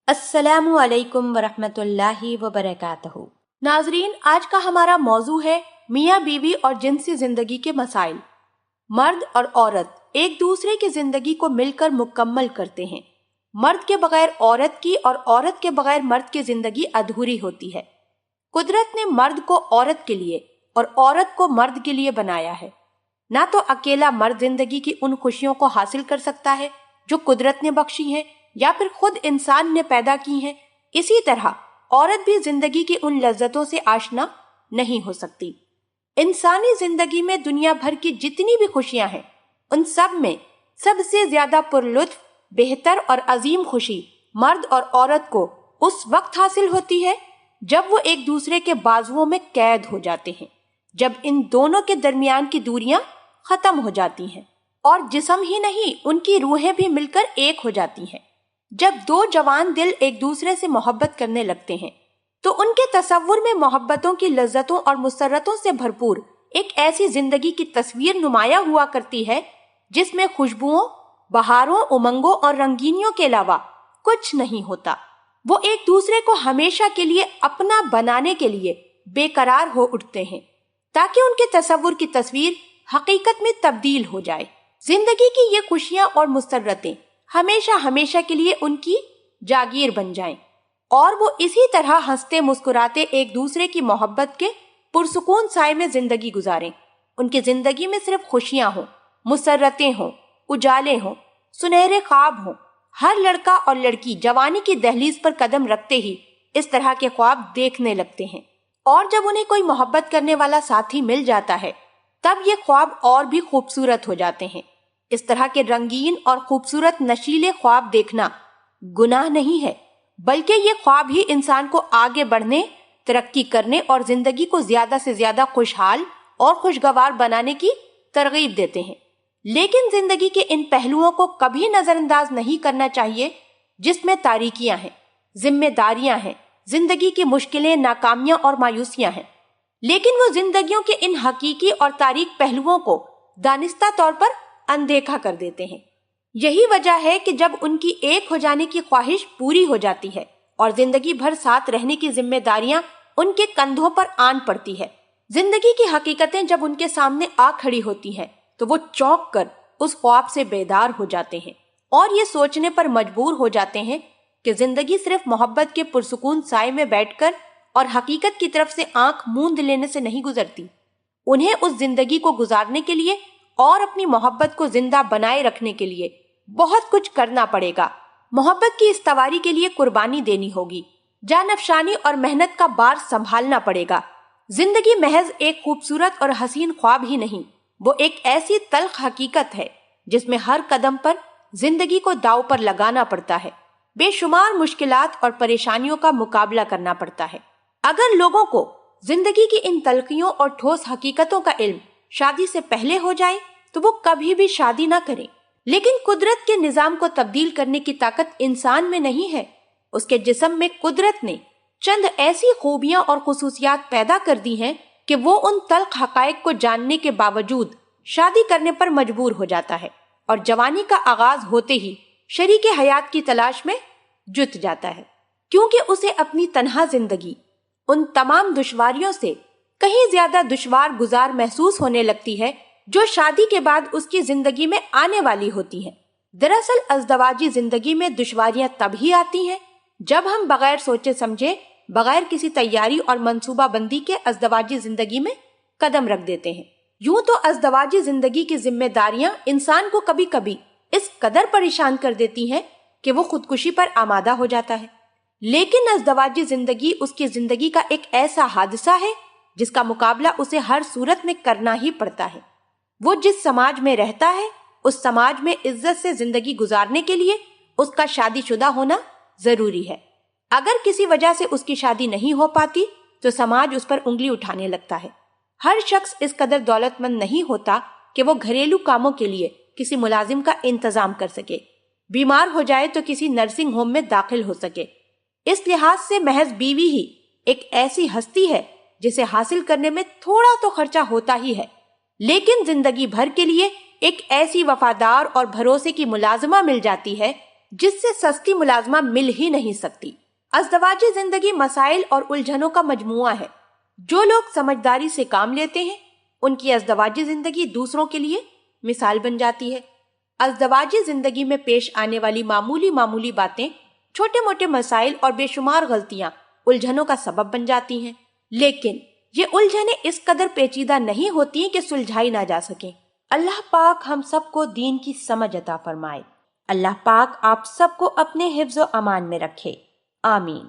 السلام علیکم ورحمۃ اللہ وبرکاتہ۔ ناظرین، آج کا ہمارا موضوع ہے میاں بیوی اور جنسی زندگی کے مسائل۔ مرد اور عورت ایک دوسرے کی زندگی کو مل کر مکمل کرتے ہیں۔ مرد کے بغیر عورت کی اور عورت کے بغیر مرد کی زندگی ادھوری ہوتی ہے۔ قدرت نے مرد کو عورت کے لیے اور عورت کو مرد کے لیے بنایا ہے۔ نہ تو اکیلا مرد زندگی کی ان خوشیوں کو حاصل کر سکتا ہے جو قدرت نے بخشی ہیں یا پھر خود انسان نے پیدا کی ہیں، اسی طرح عورت بھی زندگی کی ان لذتوں سے آشنا نہیں ہو سکتی۔ انسانی زندگی میں دنیا بھر کی جتنی بھی خوشیاں ہیں، ان سب میں سب سے زیادہ پرلطف، بہتر اور عظیم خوشی مرد اور عورت کو اس وقت حاصل ہوتی ہے جب وہ ایک دوسرے کے بازوؤں میں قید ہو جاتے ہیں، جب ان دونوں کے درمیان کی دوریاں ختم ہو جاتی ہیں اور جسم ہی نہیں ان کی روحیں بھی مل کر ایک ہو جاتی ہیں۔ جب دو جوان دل ایک دوسرے سے محبت کرنے لگتے ہیں تو ان کے تصور میں محبتوں کی لذتوں اور مسرتوں سے بھرپور ایک ایسی زندگی کی تصویر نمایاں ہوا کرتی ہے جس میں خوشبوؤں، بہاروں، امنگوں اور رنگینیوں کے علاوہ کچھ نہیں ہوتا۔ وہ ایک دوسرے کو ہمیشہ کے لیے اپنا بنانے کے لیے بے قرار ہو اٹھتے ہیں تاکہ ان کے تصور کی تصویر حقیقت میں تبدیل ہو جائے۔ زندگی کی یہ خوشیاں اور مسرتیں ہمیشہ ہمیشہ کے لیے ان کی جاگیر بن جائیں اور وہ اسی طرح ہنستے مسکراتے ایک دوسرے کی محبت کے پرسکون سائے میں زندگی گزاریں۔ ان کی زندگی میں صرف خوشیاں ہوں، مسرتیں ہوں، اجالے ہوں، سنہرے خواب ہوں۔ ہر لڑکا اور لڑکی جوانی کی دہلیز پر قدم رکھتے ہی اس طرح کے خواب دیکھنے لگتے ہیں، اور جب انہیں کوئی محبت کرنے والا ساتھی مل جاتا ہے تب یہ خواب اور بھی خوبصورت ہو جاتے ہیں۔ اس طرح کے رنگین اور خوبصورت نشیلے خواب دیکھنا گناہ نہیں ہے، بلکہ یہ خواب ہی انسان کو آگے بڑھنے، ترقی کرنے اور زندگی کو زیادہ سے زیادہ خوشحال اور خوشگوار بنانے کی ترغیب دیتے ہیں۔ لیکن زندگی کے ان پہلوؤں کو کبھی نظر انداز نہیں کرنا چاہیے جس میں تاریکیاں ہیں، ذمہ داریاں ہیں، زندگی کی مشکلیں، ناکامیاں اور مایوسیاں ہیں۔ لیکن وہ زندگیوں کے ان حقیقی اور تاریک پہلوؤں کو دانستہ طور پر اندیکھا کر دیتے ہیں۔ یہی وجہ ہے کہ جب ان کی ایک ہو جانے کی خواہش پوری ہو جاتی ہے اور زندگی بھر ساتھ رہنے کی ذمہ داریاں ان کے کندھوں پر آن پڑتی ہے، زندگی کی حقیقتیں جب ان کے سامنے آ کھڑی ہوتی ہیں تو وہ چونک کر اس خواب سے بیدار ہو جاتے ہیں اور یہ سوچنے پر مجبور ہو جاتے ہیں کہ زندگی صرف محبت کے پرسکون سائے میں بیٹھ کر اور حقیقت کی طرف سے آنکھ موند لینے سے نہیں گزرتی۔ انہیں اس زندگی کو گزارنے کے لیے اور اپنی محبت کو زندہ بنائے رکھنے کے لیے بہت کچھ کرنا پڑے گا۔ محبت کی استواری کے لیے قربانی دینی ہوگی، جان افشانی اور محنت کا بار سنبھالنا پڑے گا۔ زندگی محض ایک خوبصورت اور حسین خواب ہی نہیں، وہ ایک ایسی تلخ حقیقت ہے جس میں ہر قدم پر زندگی کو داؤ پر لگانا پڑتا ہے، بے شمار مشکلات اور پریشانیوں کا مقابلہ کرنا پڑتا ہے۔ اگر لوگوں کو زندگی کی ان تلخیوں اور ٹھوس حقیقتوں کا علم شادی سے پہلے ہو جائے تو وہ کبھی بھی شادی نہ کریں۔ لیکن قدرت کے نظام کو تبدیل کرنے کی طاقت انسان میں نہیں ہے۔ اس کے جسم میں قدرت نے چند ایسی خوبیاں اور خصوصیات پیدا کر دی ہیں کہ وہ ان تلخ حقائق کو جاننے کے باوجود شادی کرنے پر مجبور ہو جاتا ہے اور جوانی کا آغاز ہوتے ہی شریک حیات کی تلاش میں جت جاتا ہے، کیونکہ اسے اپنی تنہا زندگی ان تمام دشواریوں سے کہیں زیادہ دشوار گزار محسوس ہونے لگتی ہے جو شادی کے بعد اس کی زندگی میں آنے والی ہوتی ہیں۔ دراصل ازدواجی زندگی میں دشواریاں تب ہی آتی ہیں جب ہم بغیر سوچے سمجھے، بغیر کسی تیاری اور منصوبہ بندی کے ازدواجی زندگی میں قدم رکھ دیتے ہیں۔ یوں تو ازدواجی زندگی کی ذمہ داریاں انسان کو کبھی کبھی اس قدر پریشان کر دیتی ہیں کہ وہ خودکشی پر آمادہ ہو جاتا ہے، لیکن ازدواجی زندگی اس کی زندگی کا ایک ایسا حادثہ ہے جس کا مقابلہ اسے ہر صورت میں کرنا ہی پڑتا ہے۔ وہ جس سماج میں رہتا ہے اس سماج میں عزت سے زندگی گزارنے کے لیے اس کا شادی شدہ ہونا ضروری ہے۔ اگر کسی وجہ سے اس کی شادی نہیں ہو پاتی تو سماج اس پر انگلی اٹھانے لگتا ہے۔ ہر شخص اس قدر دولت مند نہیں ہوتا کہ وہ گھریلو کاموں کے لیے کسی ملازم کا انتظام کر سکے، بیمار ہو جائے تو کسی نرسنگ ہوم میں داخل ہو سکے۔ اس لحاظ سے محض بیوی ہی ایک ایسی ہستی ہے جسے حاصل کرنے میں تھوڑا تو خرچہ ہوتا ہی ہے، لیکن زندگی بھر کے لیے ایک ایسی وفادار اور بھروسے کی ملازمہ مل جاتی ہے جس سے سستی ملازمہ مل ہی نہیں سکتی۔ ازدواجی زندگی مسائل اور الجھنوں کا مجموعہ ہے۔ جو لوگ سمجھداری سے کام لیتے ہیں ان کی ازدواجی زندگی دوسروں کے لیے مثال بن جاتی ہے۔ ازدواجی زندگی میں پیش آنے والی معمولی باتیں، چھوٹے موٹے مسائل اور بے شمار غلطیاں الجھنوں کا سبب بن جاتی ہیں، لیکن یہ الجھنیں اس قدر پیچیدہ نہیں ہوتی کہ سلجھائی نہ جا سکیں۔ اللہ پاک ہم سب کو دین کی سمجھ عطا فرمائے۔ اللہ پاک آپ سب کو اپنے حفظ و امان میں رکھے، آمین۔